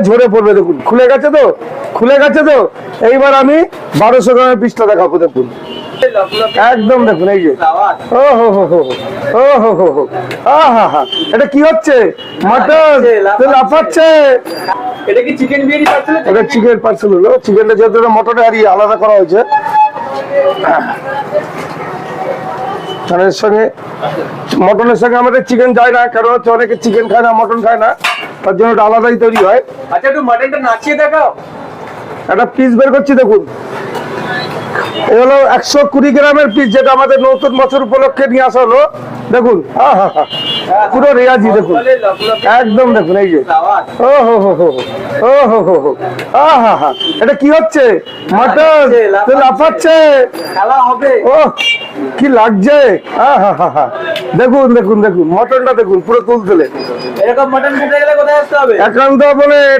ঝরে পড়বে। দেখুন খুলে গেছে তো, খুলে গেছে তো। এইবার আমি 1200 গ্রামের পিসটা দেখাবো। দেখুন একদম, দেখুন এই যে ও হো হো হো ও হো হো হো হা হা। এটা কি হচ্ছে? মাটন লাফাচ্ছে। এটা কি চিকেন বিরিয়ানি পার্সেল? এটা চিকেন পার্সেল হলো। চিকেনটা যেহেতু মটনে হারিয়ে আলাদা করা হয়েছে, এর সঙ্গে মটনের সঙ্গে আমাদের চিকেন যায় না, কারণ হচ্ছে অনেকে চিকেন খায় না, মটন খায় না, তার জন্য ওটা আলাদাই তৈরি হয়। আচ্ছা একটু মাটনটা নাচিয়ে দেখাও। একটা পিস বের করছি, দেখুন এই হলো 120 গ্রামের পিস, যেটা আমাদের নতুন বছর উপলক্ষে নিয়ে আসা হলো। দেখুন পুরো রেয়াজি। দেখুন একদম, দেখুন এই যে ও হো হো হো ও হো হো হো হা। এটা কি হচ্ছে? মাটন লাফাচ্ছে। খেলা হবে। ও কি লাগছে। দেখুন দেখুন দেখুন মটনটা দেখুন পুরো তুলতুলে। এরকম মাটন খেতে গেলে কোথায় আসতে হবে? একান্ত বলে এটা